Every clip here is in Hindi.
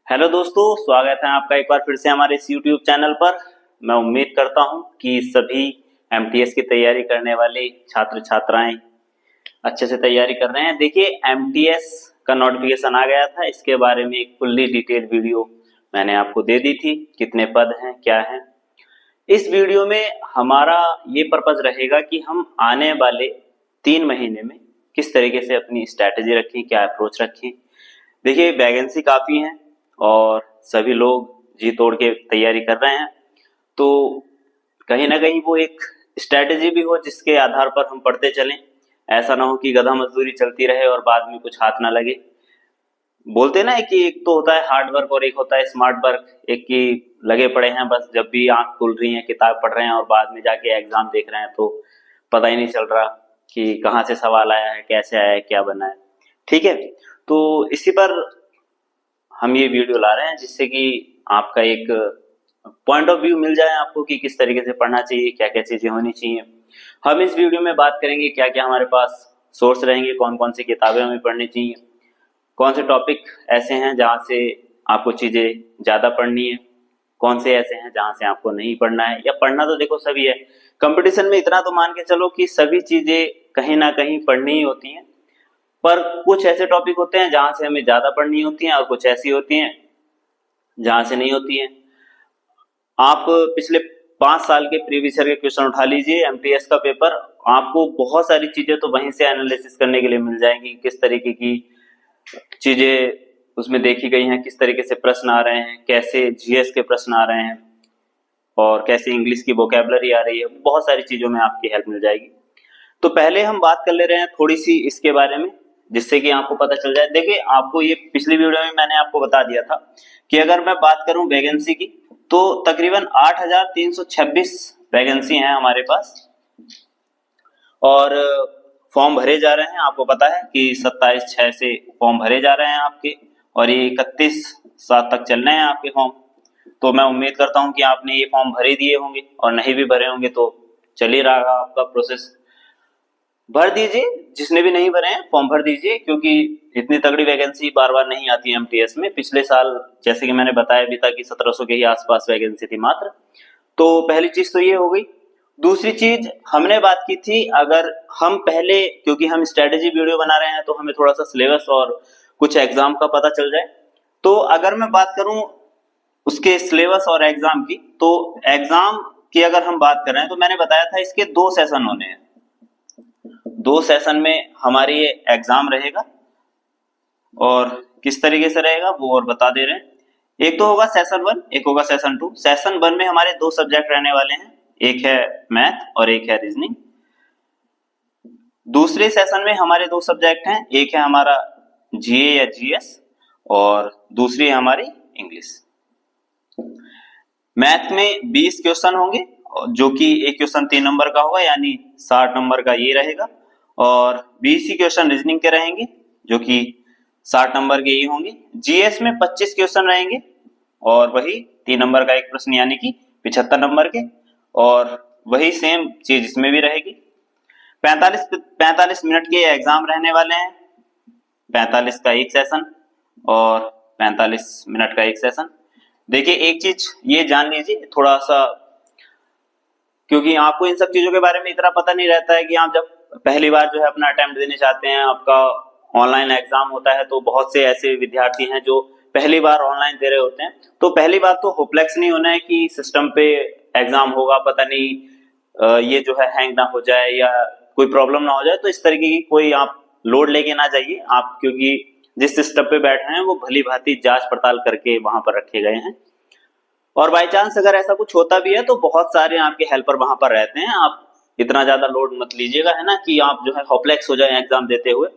हेलो दोस्तों, स्वागत है आपका एक बार फिर से हमारे इस YouTube चैनल पर। मैं उम्मीद करता हूं कि सभी एमटीएस की तैयारी करने वाले छात्र छात्राएं अच्छे से तैयारी कर रहे हैं। देखिए, एमटीएस का नोटिफिकेशन आ गया था, इसके बारे में एक फुल्ली डिटेल्ड वीडियो मैंने आपको दे दी थी, कितने पद हैं क्या है। इस वीडियो में हमारा ये पर्पज रहेगा कि हम आने वाले 3 महीने में किस तरीके से अपनी स्ट्रैटेजी रखें, क्या अप्रोच रखें। देखिए, वैकेंसी काफ़ी हैं और सभी लोग जी तोड़ के तैयारी कर रहे हैं, तो कहीं ना कहीं वो एक स्ट्रैटेजी भी हो जिसके आधार पर हम पढ़ते चलें। ऐसा ना हो कि गधा मजदूरी चलती रहे और बाद में कुछ हाथ ना लगे। बोलते ना है कि एक तो होता है हार्ड वर्क और एक होता है स्मार्ट वर्क। एक की लगे पड़े हैं, बस जब भी आंख खुल रही है किताब पढ़ रहे हैं और बाद में जाके एग्जाम देख रहे हैं तो पता ही नहीं चल रहा कि कहाँ से सवाल आया है, कैसे आया है, क्या बना है। ठीक है, तो इसी पर हम ये वीडियो ला रहे हैं जिससे कि आपका एक पॉइंट ऑफ व्यू मिल जाए आपको कि किस तरीके से पढ़ना चाहिए, क्या क्या चीजें होनी चाहिए। हम इस वीडियो में बात करेंगे क्या क्या हमारे पास सोर्स रहेंगे, कौन कौन सी किताबें हमें पढ़नी चाहिए, कौन से टॉपिक ऐसे हैं जहाँ से आपको चीजें ज्यादा पढ़नी है, कौन से ऐसे हैं जहाँ से आपको नहीं पढ़ना है। या पढ़ना तो देखो सभी है, कंपटीशन में इतना तो मान के चलो कि सभी चीजें कहीं ना कहीं पढ़नी ही होती हैं, पर कुछ ऐसे टॉपिक होते हैं जहां से हमें ज्यादा पढ़नी होती हैं और कुछ ऐसी होती हैं जहां से नहीं होती हैं। आप पिछले 5 साल के प्रीवियस ईयर के क्वेश्चन उठा लीजिए, एमटीएस का पेपर, आपको बहुत सारी चीजें तो वहीं से एनालिसिस करने के लिए मिल जाएंगी। किस तरीके की चीजें उसमें देखी गई हैं, किस तरीके से प्रश्न आ रहे हैं, कैसे जीएस के प्रश्न आ रहे हैं और कैसे इंग्लिश की वोकैबुलरी आ रही है। बहुत सारी चीजों में आपकी हेल्प मिल जाएगी। तो पहले हम बात कर ले रहे हैं थोड़ी सी इसके बारे में, जिससे कि आपको पता चल जाए। देखिए, आपको ये पिछली वीडियो में मैंने आपको बता दिया था कि अगर मैं बात करूं वैकेंसी की तो तकरीबन 8,326 वैकेंसी हैं हमारे पास और फॉर्म भरे जा रहे हैं। आपको पता है कि 27/6 से फॉर्म भरे जा रहे हैं आपके और ये 31/7 तक चलने हैं आपके फॉर्म। तो मैं उम्मीद करता हूं कि आपने ये फॉर्म भरे दिए होंगे और नहीं भी भरे होंगे तो चल ही रहा आपका प्रोसेस। भर दीजिए, जिसने भी नहीं भरे हैं फॉर्म भर दीजिए, क्योंकि इतनी तगड़ी वैकेंसी बार बार नहीं आती है एमटीएस में। पिछले साल जैसे कि मैंने बताया भी था कि 1700 के ही आसपास वैकेंसी थी मात्र। तो पहली चीज तो ये हो गई। दूसरी चीज हमने बात की थी, अगर हम पहले, क्योंकि हम स्ट्रेटेजी वीडियो बना रहे हैं तो हमें थोड़ा सा सिलेबस और कुछ एग्जाम का पता चल जाए। तो अगर मैं बात करूं उसके सिलेबस और एग्जाम की, तो एग्जाम की अगर हम बात कर रहे हैं तो मैंने बताया था इसके 2 सेशन होने हैं। 2 सेशन में हमारी ये एग्जाम रहेगा और किस तरीके से रहेगा वो और बता दे रहे हैं। एक तो होगा सेशन 1, एक होगा सेशन 2। सेशन 1 में हमारे 2 सब्जेक्ट रहने वाले हैं, एक है मैथ और एक है रीजनिंग। दूसरे सेशन में हमारे 2 सब्जेक्ट हैं, एक है हमारा जीए या जीएस और दूसरी है हमारी इंग्लिश। मैथ में 20 क्वेश्चन होंगे, जो कि एक क्वेश्चन 3 नंबर का होगा, यानी 60 नंबर का ये रहेगा, और 20 ही क्वेश्चन रीजनिंग के रहेंगे जो कि 60 नंबर के ही होंगे। जीएस में 25 क्वेश्चन रहेंगे और वही 3 नंबर का एक प्रश्न, यानी कि 75 नंबर के, और वही सेम चीज इसमें भी रहेगी। 45 मिनट के एग्जाम रहने वाले हैं, 45 का एक सेशन और 45 मिनट का एक सेशन। देखिए, एक चीज ये जान लीजिए थोड़ा सा, क्योंकि आपको इन सब चीजों के बारे में इतना पता नहीं रहता है कि आप जब पहली बार जो है अपना अटेम्प्ट देने चाहते हैं, आपका ऑनलाइन एग्जाम होता है, तो बहुत से ऐसे विद्यार्थी हैं जो पहली बार ऑनलाइन दे रहे होते हैं। तो पहली बात तो होपलेक्स नहीं होना है कि सिस्टम पे एग्जाम होगा, पता नहीं ये जो है हैंग ना हो जाए या कोई प्रॉब्लम ना हो जाए। तो इस तरीके की कोई आप लोड लेके ना जाइए आप, क्योंकि जिस सिस्टम पे बैठ रहे हैं वो भली भांति जांच पड़ताल करके वहां पर रखे गए हैं। और बाई चांस अगर ऐसा कुछ होता भी है तो बहुत सारे आपके हेल्पर वहां पर रहते हैं। आप इतना ज्यादा लोड मत लीजिएगा, है ना, कि आप जो है होपलेक्स हो जाए एग्जाम देते हुए।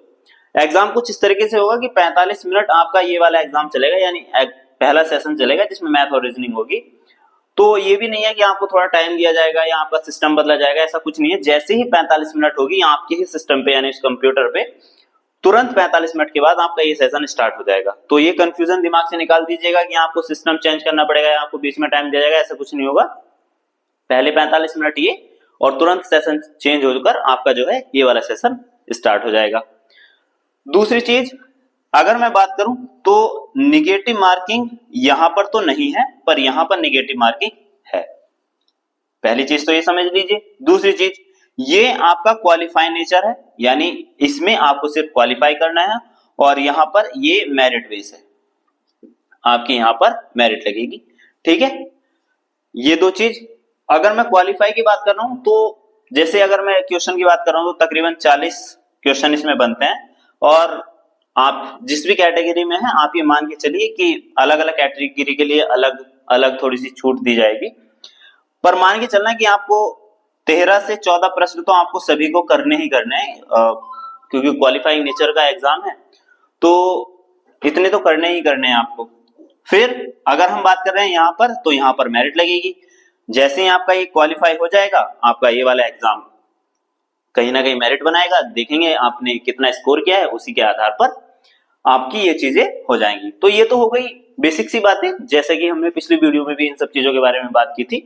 एग्जाम कुछ इस तरीके से होगा कि 45 मिनट आपका ये वाला एग्जाम चलेगा, यानी पहला सेशन चलेगा जिसमें मैथ और रीजनिंग होगी। तो ये भी नहीं है कि आपको थोड़ा टाइम दिया जाएगा या आपका सिस्टम बदला जाएगा, ऐसा कुछ नहीं है। जैसे ही 45 मिनट होगी आपके ही सिस्टम पे यानी इस कंप्यूटर पे, तुरंत 45 मिनट के बाद आपका ये सेशन स्टार्ट हो जाएगा। तो ये कंफ्यूजन दिमाग से निकाल दीजिएगा कि आपको सिस्टम चेंज करना पड़ेगा या आपको बीच में टाइम दिया जाएगा, ऐसा कुछ नहीं होगा। पहले 45 मिनट ये और तुरंत सेशन चेंज होकर आपका जो है ये वाला सेशन स्टार्ट हो जाएगा। दूसरी चीज, अगर मैं बात करूं तो निगेटिव मार्किंग यहां पर तो नहीं है, पर यहां पर निगेटिव मार्किंग है। पहली चीज तो ये समझ लीजिए। दूसरी चीज, ये आपका क्वालिफाई नेचर है, यानी इसमें आपको सिर्फ क्वालिफाई करना है, और यहां पर ये मेरिट बेस है, आपकी यहां पर मेरिट लगेगी। ठीक है, ये दो चीज। अगर मैं क्वालिफाई की बात कर रहा हूं तो जैसे अगर मैं क्वेश्चन की बात कर रहा हूं तो तकरीबन 40 क्वेश्चन इसमें बनते हैं, और आप जिस भी कैटेगरी में हैं आप ये मान के चलिए कि अलग अलग कैटेगरी के लिए अलग अलग थोड़ी सी छूट दी जाएगी, पर मान के चलना कि आपको 13 से 14 प्रश्न तो आपको सभी को करने ही करने हैं, क्योंकि क्वालिफाइंग नेचर का एग्जाम है, तो इतने तो करने ही करने हैं आपको। फिर अगर हम बात कर रहे हैं यहाँ पर, तो यहाँ पर मेरिट लगेगी। जैसे ही आपका ये क्वालिफाई हो जाएगा, आपका ये वाला एग्जाम कहीं ना कहीं मेरिट बनाएगा, देखेंगे आपने कितना स्कोर किया है, उसी के आधार पर आपकी ये चीजें हो जाएंगी। तो ये तो हो गई बेसिक सी बातें, जैसे कि हमने पिछली वीडियो में भी इन सब चीजों के बारे में बात की थी।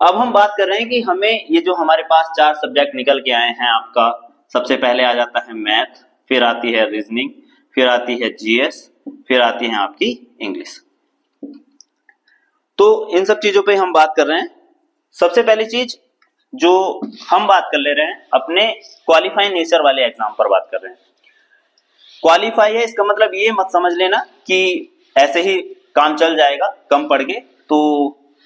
अब हम बात कर रहे हैं कि हमें ये जो हमारे पास 4 सब्जेक्ट निकल के आए हैं, आपका सबसे पहले आ जाता है मैथ, फिर आती है रीजनिंग, फिर आती है जीएस, फिर आती है आपकी इंग्लिश। तो इन सब चीजों पे हम बात कर रहे हैं। सबसे पहली चीज जो हम बात कर ले रहे हैं, अपने क्वालिफाई नेचर वाले एग्जाम पर बात कर रहे हैं। क्वालिफाई है, इसका मतलब ये मत समझ लेना कि ऐसे ही काम चल जाएगा कम पढ़ के। तो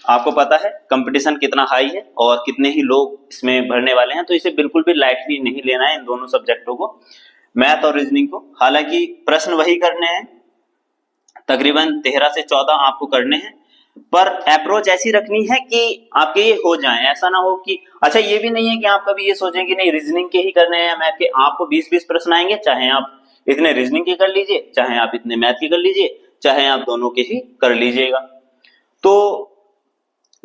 आपको पता है कंपटीशन कितना हाई है और कितने ही लोग इसमें भरने वाले हैं, तो इसे बिल्कुल भी लाइटली नहीं लेना है, इन दोनों सब्जेक्टों को, मैथ और रीजनिंग को। हालांकि प्रश्न वही करने हैं, तकरीबन 13 से 14 आपको करने हैं, पर अप्रोच ऐसी रखनी है कि आपके ये हो जाएं। ऐसा ना हो कि अच्छा, ये भी नहीं है कि आप कभी ये सोचें कि नहीं रीजनिंग के ही करने हैं, मैथ के। आपको 20-20 प्रश्न आएंगे, चाहे आप इतने रीजनिंग के कर लीजिए, चाहे आप इतने मैथ के कर लीजिए, चाहे आप दोनों के ही कर लीजिएगा। तो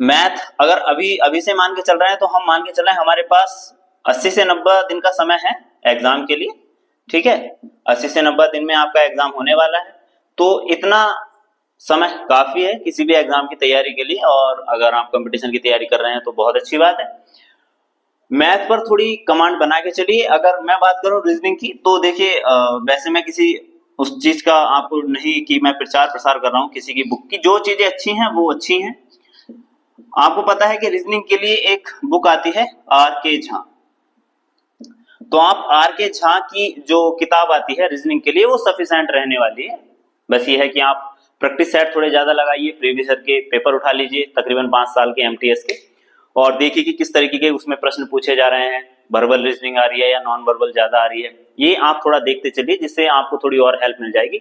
मैथ अगर अभी से मान के चल रहे हैं, तो हम मान के चल रहे हैं हमारे पास 80 से 90 दिन का समय है एग्जाम के लिए। ठीक है, 80 से 90 दिन में आपका एग्जाम होने वाला है, तो इतना समय काफी है किसी भी एग्जाम की तैयारी के लिए। और अगर आप कंपटीशन की तैयारी कर रहे हैं तो बहुत अच्छी बात है। मैथ पर थोड़ी कमांड बना के चलिए। अगर मैं बात करूं रीजनिंग की, तो देखिए वैसे मैं किसी उस चीज का आपको नहीं कि मैं प्रचार प्रसार कर रहा हूं किसी की बुक की, जो चीजें अच्छी हैं वो अच्छी हैं। आपको पता है कि रीजनिंग के लिए एक बुक आती है आर.के. झा, तो आप आर.के. झा की जो किताब आती है रीजनिंग के लिए, वो सफिशिएंट रहने वाली है। बस ये है कि आप प्रैक्टिस सेट थोड़े ज्यादा लगाइए, प्रीवियस ईयर के पेपर उठा लीजिए तकरीबन 5 साल के एमटीएस के, और देखिए कि किस तरीके के उसमें प्रश्न पूछे जा रहे हैं, वर्बल रीजनिंग आ रही है या नॉन वर्बल ज्यादा आ रही है, ये आप थोड़ा देखते चलिए, जिससे आपको थोड़ी और हेल्प मिल जाएगी।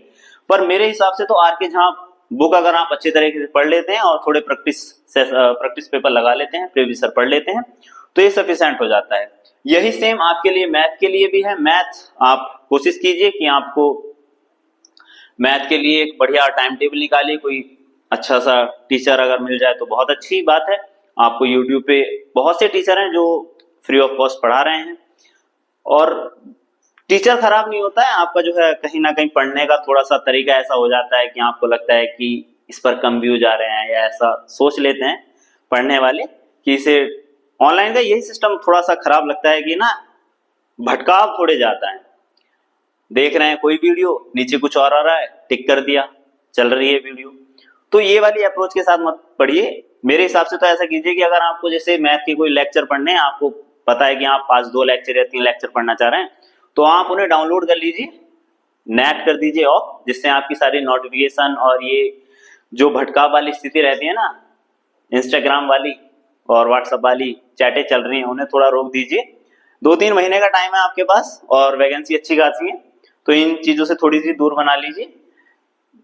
पर मेरे हिसाब से तो आर.के. झा बुक अगर आप अच्छे तरीके से पढ़ लेते हैं और थोड़े प्रैक्टिस पेपर लगा लेते हैं, प्रीवियस ईयर पढ़ लेते हैं, तो ये सफिशिएंट हो जाता है। यही सेम आपके लिए मैथ के लिए भी है। मैथ आप कोशिश कीजिए कि आपको मैथ के लिए एक बढ़िया टाइम टेबल निकालिए, कोई अच्छा सा टीचर अगर मिल जाए तो बहुत अच्छी बात है। आपको यूट्यूब पे बहुत से टीचर हैं जो फ्री ऑफ कॉस्ट पढ़ा रहे हैं, और टीचर खराब नहीं होता है, आपका जो है कहीं ना कहीं पढ़ने का थोड़ा सा तरीका ऐसा हो जाता है कि आपको लगता है कि इस पर कम व्यूज आ रहे हैं, या ऐसा सोच लेते हैं पढ़ने वाले कि इसे ऑनलाइन का यही सिस्टम थोड़ा सा खराब लगता है कि ना भटकाव थोड़े जाता है। देख रहे हैं कोई वीडियो, नीचे कुछ और आ रहा है, टिक कर दिया, चल रही है वीडियो। तो ये वाली अप्रोच के साथ मत पढ़िए। मेरे हिसाब से तो ऐसा कीजिए कि अगर आपको जैसे मैथ के कोई लेक्चर पढ़ने हैं, आपको पता है कि आप आज 2 लेक्चर या 3 लेक्चर पढ़ना चाह रहे हैं, तो आप उन्हें डाउनलोड कर लीजिए, नेट कर दीजिए ऑफ, जिससे आपकी सारी नोटिफिकेशन और ये जो भटकाव वाली स्थिति रहती है ना, इंस्टाग्राम वाली और व्हाट्सएप वाली चैटें चल रही हैं, उन्हें थोड़ा रोक दीजिए। 2-3 महीने का टाइम है आपके पास और वैकेंसी अच्छी खासी है, तो इन चीजों से थोड़ी सी दूर बना लीजिए।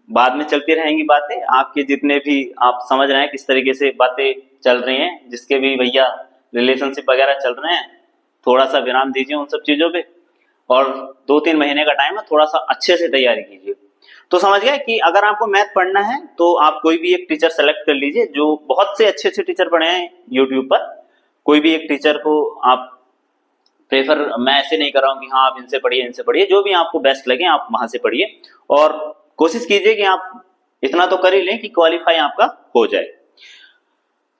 बाद में चलती रहेंगी बातें, आपके जितने भी आप समझ रहे हैं किस तरीके से बातें चल रही हैं, जिसके भी भैया रिलेशनशिप वगैरह चल रहे हैं, थोड़ा सा विराम दीजिए उन सब चीजों पे, और 2-3 महीने का टाइम है, थोड़ा सा अच्छे से तैयारी कीजिए। तो समझ गए कि अगर आपको मैथ पढ़ना है तो आप कोई भी एक टीचर सेलेक्ट कर लीजिए, जो बहुत से अच्छे अच्छे टीचर पढ़े हैं यूट्यूब पर। कोई भी एक टीचर को आप प्रेफर, मैं ऐसे नहीं कर रहा हूँ कि हाँ आप इनसे पढ़िए इनसे पढ़िए, जो भी आपको बेस्ट लगे आप वहां से पढ़िए, और कोशिश कीजिए कि आप इतना तो कर ही लें कि क्वालिफाई आपका हो जाए।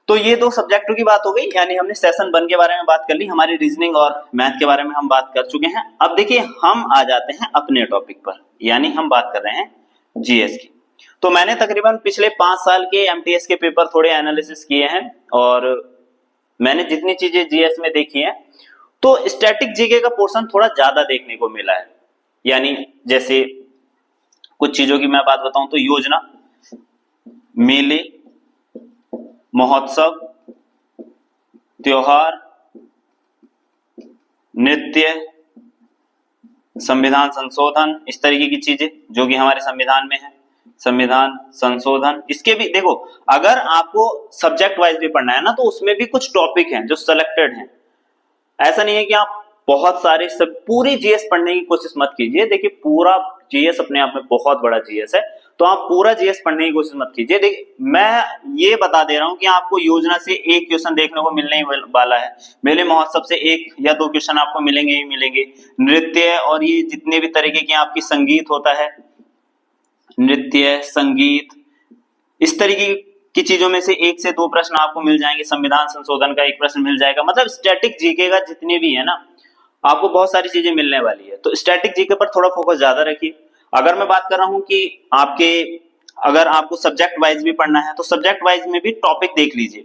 तो ये दो सब्जेक्टों की बात हो गई, यानी हमने सेशन 1 के बारे में बात कर ली, हमारी रीजनिंग और मैथ के बारे में हम बात कर चुके हैं। अब देखिए हम आ जाते हैं अपने टॉपिक पर, यानी हम बात कर रहे हैं जीएस की। तो मैंने तकरीबन पिछले 5 साल के एमटीएस के पेपर थोड़े एनालिसिस किए हैं और मैंने जितनी चीजें जीएस में देखी हैं, तो स्टैटिक जीके का पोर्शन थोड़ा ज्यादा देखने को मिला है। यानी जैसे कुछ चीजों की मैं बात बताऊं तो योजना, मेले, महोत्सव, त्योहार, नृत्य, संविधान संशोधन, इस तरीके की चीजें जो कि हमारे संविधान में है, संविधान संशोधन। इसके भी देखो, अगर आपको सब्जेक्ट वाइज भी पढ़ना है ना, तो उसमें भी कुछ टॉपिक हैं जो सिलेक्टेड हैं। ऐसा नहीं है कि आप बहुत सारे सब पूरी जीएस पढ़ने की कोशिश मत कीजिए। देखिए पूरा जीएस अपने आप में बहुत बड़ा जीएस है, तो आप पूरा जीएस पढ़ने की कोशिश मत कीजिए। देखिए मैं ये बता दे रहा हूं कि आपको योजना से एक क्वेश्चन देखने को मिलने वाला है, मेले महोत्सव से 1 या 2 क्वेश्चन आपको मिलेंगे ही मिलेंगे, नृत्य और ये जितने भी तरीके की आपकी संगीत होता है, नृत्य, संगीत, इस तरीके की चीजों में से 1 से 2 प्रश्न आपको मिल जाएंगे, संविधान संशोधन का 1 प्रश्न मिल जाएगा। मतलब स्टैटिक जीके का जितने भी है ना, आपको बहुत सारी चीजें मिलने वाली है। तो स्टैटिक जीके पर थोड़ा फोकस ज्यादा रखिए। अगर मैं बात कर रहा हूं कि अगर आपको सब्जेक्ट वाइज भी पढ़ना है, तो सब्जेक्ट वाइज में भी टॉपिक देख लीजिए।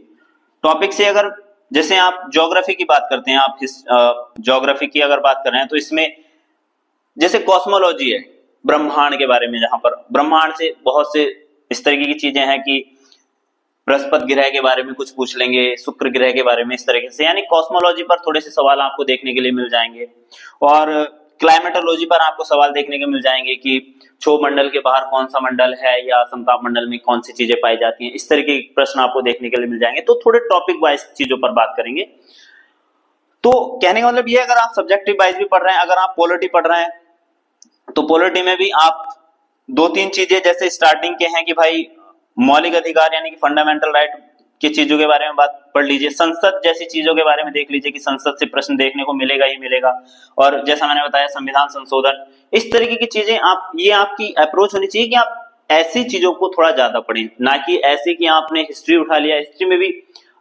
टॉपिक से अगर जैसे आप ज्योग्राफी की बात करते हैं, आप ज्योग्राफी की अगर बात कर रहे हैं, तो इसमें जैसे कॉस्मोलॉजी है, ब्रह्मांड के बारे में, जहां पर ब्रह्मांड से बहुत से इस तरीके की चीजें हैं कि बृहस्पति ग्रह के बारे में कुछ पूछ लेंगे, शुक्र ग्रह के बारे में, इस तरीके से। यानी कॉस्मोलॉजी पर थोड़े से सवाल आपको देखने के लिए मिल जाएंगे और क्लाइमेटोलॉजी पर आपको सवाल देखने के मिल जाएंगे कि क्षोभ मंडल के बाहर कौन सा मंडल है या समताप मंडल में कौन सी चीजें पाई जाती हैं, इस तरीके के प्रश्न आपको देखने के लिए मिल जाएंगे। तो थोड़े टॉपिक वाइज चीजों पर बात करेंगे। तो कहने का मतलब ये, अगर आप सब्जेक्टिव वाइज भी पढ़ रहे हैं, अगर आप पॉलिटी पढ़ रहे हैं, तो पॉलिटी में भी आप 2-3 चीजें जैसे स्टार्टिंग के हैं कि भाई मौलिक अधिकार यानी कि फंडामेंटल राइट की चीजों के बारे में बात पढ़ लीजिए, संसद जैसी चीजों के बारे में देख लीजिए कि संसद से प्रश्न देखने को मिलेगा ही मिलेगा, और जैसा मैंने बताया संविधान संशोधन, इस तरीके की चीजें आप, ये आपकी अप्रोच होनी चाहिए कि आप ऐसी चीजों को थोड़ा ज्यादा पढ़ें, ना कि ऐसे कि आपने हिस्ट्री उठा लिया। हिस्ट्री में भी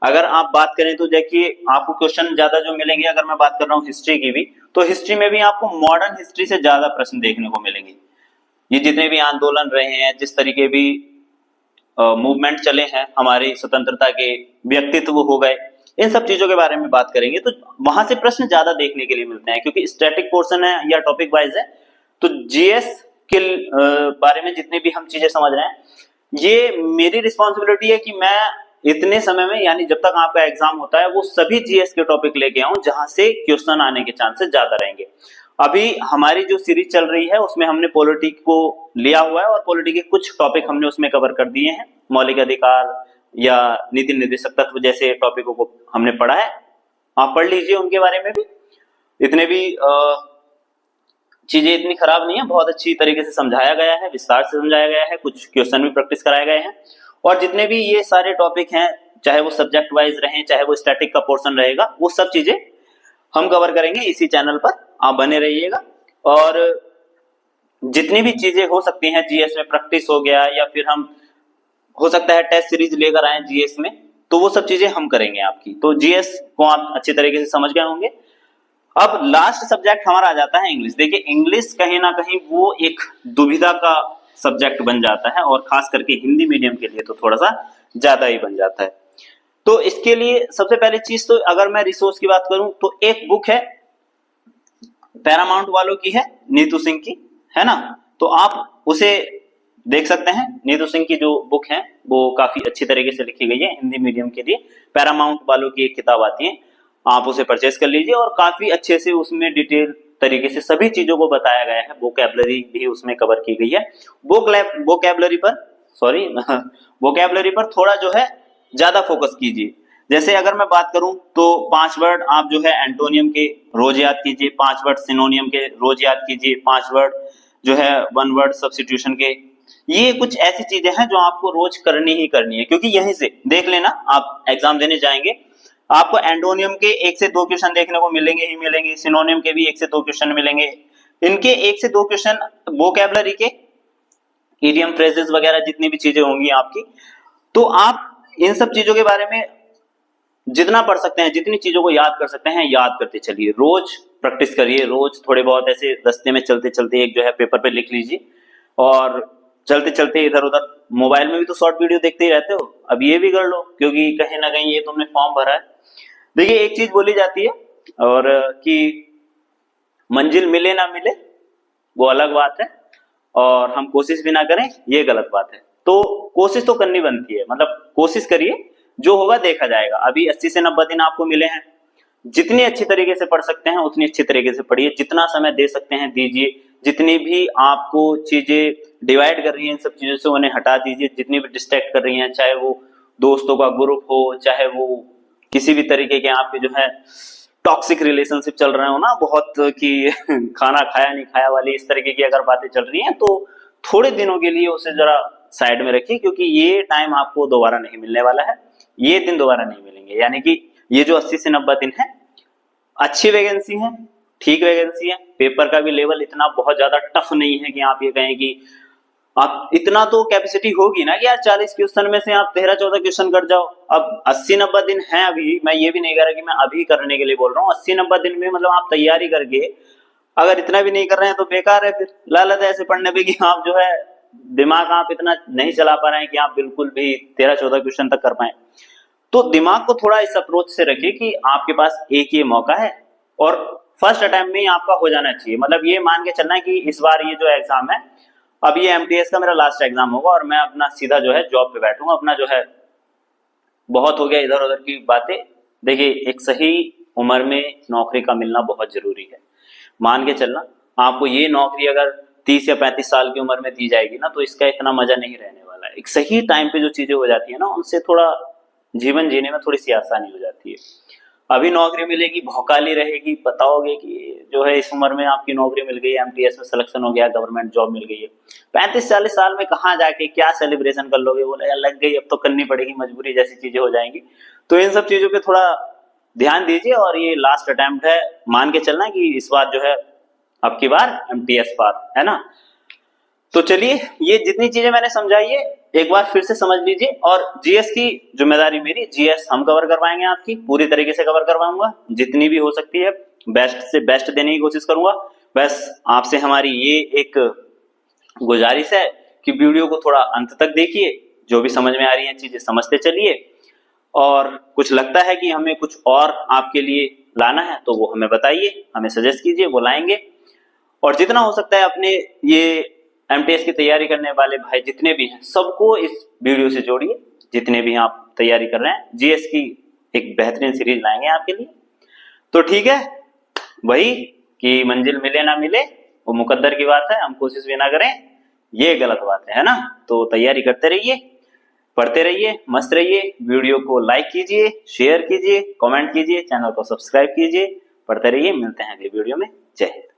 अगर आप बात करें तो देखिए आपको क्वेश्चन ज्यादा जो मिलेंगे, अगर मैं बात कर रहा हूँ हिस्ट्री की भी, तो हिस्ट्री में भी आपको मॉडर्न हिस्ट्री से ज्यादा प्रश्न देखने को मिलेंगे। ये जितने भी आंदोलन रहे हैं, जिस तरीके भी मूवमेंट चले हैं, हमारी स्वतंत्रता के व्यक्तित्व हो गए, इन सब चीजों के बारे में बात करेंगे, तो वहां से प्रश्न ज्यादा देखने के लिए मिलते हैं। क्योंकि स्टैटिक पोर्शन है या टॉपिक वाइज है, तो जीएस के बारे में जितने भी हम चीजें समझ रहे हैं, ये मेरी रिस्पॉन्सिबिलिटी है कि मैं इतने समय में, यानी जब तक आपका एग्जाम होता है, वो सभी जीएस के टॉपिक लेके आऊं जहां से क्वेश्चन आने के चांसेस ज्यादा रहेंगे। अभी हमारी जो सीरीज चल रही है उसमें हमने पॉलिटी को लिया हुआ है और पॉलिटी के कुछ टॉपिक हमने उसमें कवर कर दिए हैं। मौलिक अधिकार या नीति निर्देशक तत्व जैसे टॉपिकों को हमने पढ़ा है, आप पढ़ लीजिए उनके बारे में भी। इतने भी चीजें इतनी खराब नहीं है, बहुत अच्छी तरीके से समझाया गया है, विस्तार से समझाया गया है, कुछ क्वेश्चन भी प्रैक्टिस कराए गए हैं। और जितने भी ये सारे टॉपिक हैं, चाहे वो सब्जेक्ट वाइज रहे, चाहे वो स्टैटिक का पोर्शन रहेगा, वो सब चीजें हम कवर करेंगे इसी चैनल पर, आप बने रहिएगा। और जितनी भी चीजें हो सकती हैं जीएस में, प्रैक्टिस हो गया या फिर हम हो सकता है टेस्ट सीरीज लेकर आए जीएस में, तो वो सब चीजें हम करेंगे आपकी। तो जीएस को आप अच्छे तरीके से समझ गए होंगे। अब लास्ट सब्जेक्ट हमारा आ जाता है इंग्लिश। देखिए इंग्लिश कहीं ना कहीं वो एक दुविधा का सब्जेक्ट बन जाता है, और खास करके हिंदी मीडियम के लिए तो थोड़ा सा ज्यादा ही बन जाता है। तो इसके लिए सबसे पहली चीज, तो अगर मैं रिसोर्स की बात करूं तो एक बुक है, पैरामाउंट वालों की है, नीतू सिंह की, है ना, तो आप उसे देख सकते हैं। नीतू सिंह की जो बुक है वो काफी अच्छी तरीके से लिखी गई है हिंदी मीडियम के लिए। पैरामाउंट वालों की एक किताब आती है, आप उसे परचेज कर लीजिए, और काफी अच्छे से उसमें डिटेल तरीके से सभी चीजों को बताया गया है। वोकैबुलरी भी उसमें कवर की गई है। वोकैबुलरी पर थोड़ा जो है ज्यादा फोकस कीजिए। जैसे अगर मैं बात करूं तो 5 वर्ड आप जो है एंटोनियम के रोज याद कीजिए, 5 वर्ड सिनोनियम के रोज याद कीजिए, 5 वर्ड जो है 1 वर्ड सब्स्टिट्यूशन के। ये कुछ ऐसी चीजें हैं जो आपको रोज करनी ही करनी है, क्योंकि यहीं से देख लेना, आप एग्जाम देने जाएंगे, आपको एंटोनियम के 1 से 2 क्वेश्चन देखने को मिलेंगे ही मिलेंगे, सिनोनियम के भी 1 से 2 क्वेश्चन मिलेंगे। इनके 1 से 2 क्वेश्चन वोकैबुलरी के, इडियम फ्रेजेस वगैरह जितनी भी चीजें होंगी आपकी, तो आप इन सब चीजों के बारे में जितना पढ़ सकते हैं, जितनी चीजों को याद कर सकते हैं याद करते चलिए, रोज प्रैक्टिस करिए, रोज थोड़े बहुत ऐसे रास्ते में चलते चलते एक जो है पेपर पे लिख लीजिए, और चलते चलते इधर उधर मोबाइल में भी तो शॉर्ट वीडियो देखते ही रहते हो, अब ये भी कर लो, क्योंकि कहीं ना कहीं ये तुमने फॉर्म भरा है। देखिए एक चीज बोली जाती है और कि मंजिल मिले ना मिले वो अलग बात है, और हम कोशिश भी ना करें ये गलत बात है। तो कोशिश तो करनी बनती है, मतलब कोशिश करिए, जो होगा देखा जाएगा। अभी 80 से 90 दिन आपको मिले हैं, जितनी अच्छी तरीके से पढ़ सकते हैं उतनी अच्छी तरीके से पढ़िए, जितना समय दे सकते हैं दीजिए, जितनी भी आपको चीजें डिवाइड कर रही हैं इन सब चीजों से उन्हें हटा दीजिए, जितनी भी डिस्ट्रैक्ट कर रही हैं, चाहे वो दोस्तों का ग्रुप हो, चाहे वो किसी भी तरीके के आपके जो है टॉक्सिक रिलेशनशिप चल रहे हो ना बहुत, कि खाना खाया नहीं खाया वाली इस तरीके की अगर बातें चल रही हैं, तो थोड़े दिनों के लिए उसे जरा साइड में रखिए, क्योंकि ये टाइम आपको दोबारा नहीं मिलने वाला है, ये दिन दोबारा नहीं मिलेंगे। यानी कि ये जो 80 से 90 दिन है अच्छी वैकेंसी है, ठीक वैकेंसी है, पेपर का भी लेवल इतना बहुत ज्यादा टफ नहीं है कि आप ये कहें कि आप इतना तो कैपेसिटी होगी ना कि यार 40 क्वेश्चन में से आप 13-14 क्वेश्चन कर जाओ। अब 80-90 दिन है, अभी मैं ये भी नहीं कह रहा कि मैं अभी करने के लिए बोल रहा हूँ, 80-90 दिन में मतलब आप तैयारी करके अगर इतना भी नहीं कर रहे हैं तो बेकार है, फिर लालच है ऐसे पढ़ने पे कि आप जो है दिमाग आप इतना नहीं चला पा रहे हैं कि आप बिल्कुल भी 13-14 क्वेश्चन तक कर पाए। तो दिमाग को थोड़ा इस अप्रोच से रखिए कि आपके पास एक ये मौका है और फर्स्ट अटेम्प्ट में ही आपका हो जाना चाहिए। मतलब ये मान के चलना है कि इस बार ये जो एग्जाम है, अब ये एमटीएस का मेरा लास्ट एग्जाम होगा और मैं अपना सीधा जो है जॉब पे बैठूंगा, अपना जो है बहुत हो गया इधर उधर की बातें। देखिए एक सही उम्र में नौकरी का मिलना बहुत जरूरी है। मान के चलना आपको ये नौकरी अगर 30 या 35 साल की उम्र में दी जाएगी ना, तो इसका इतना मजा नहीं रहने वाला है। एक सही टाइम पे जो चीजें हो जाती है ना, उनसे थोड़ा जीवन जीने में थोड़ी सी आसानी हो जाती है। अभी नौकरी मिलेगी, भौकाली रहेगी, बताओगे कि जो है इस उम्र में आपकी नौकरी मिल गई, एमटीएस में सिलेक्शन हो गया, गवर्नमेंट जॉब मिल गई है, 35-40 साल में कहाँ जाके क्या सेलिब्रेशन कर लोगे, बोले यार लग गई अब तो करनी पड़ेगी, मजबूरी जैसी चीजें हो जाएंगी। तो इन सब चीजों पे थोड़ा ध्यान दीजिए, और ये लास्ट अटेम्प्ट है, मान के चलना कि इस बार जो है अब की बार एमटीएस पार है ना। तो चलिए ये जितनी चीजें मैंने समझाई है एक बार फिर से समझ लीजिए, और जीएस की जिम्मेदारी मेरी, जीएस हम कवर करवाएंगे, आपकी पूरी तरीके से कवर करवाऊंगा, जितनी भी हो सकती है बेस्ट से बेस्ट देने की कोशिश करूंगा। बस आपसे हमारी ये एक गुजारिश है कि वीडियो को थोड़ा अंत तक देखिए, जो भी समझ में आ रही है चीजें समझते चलिए, और कुछ लगता है कि हमें कुछ और आपके लिए लाना है तो वो हमें बताइए, हमें सजेस्ट कीजिए, वो लाएंगे। और जितना हो सकता है अपने ये एमटीएस की तैयारी करने वाले भाई जितने भी हैं सबको इस वीडियो से जोड़िए, जितने भी आप तैयारी कर रहे हैं। जीएस की एक बेहतरीन सीरीज लाएंगे आपके लिए। तो ठीक है, वही कि मंजिल मिले ना मिले वो मुकद्दर की बात है, हम कोशिश भी ना करें ये गलत बात है ना। तो तैयारी करते रहिए, पढ़ते रहिए, मस्त रहिए, वीडियो को लाइक कीजिए, शेयर कीजिए, कमेंट कीजिए, चैनल को सब्सक्राइब कीजिए, पढ़ते रहिए। मिलते हैं अगले वीडियो में। जय हिंद।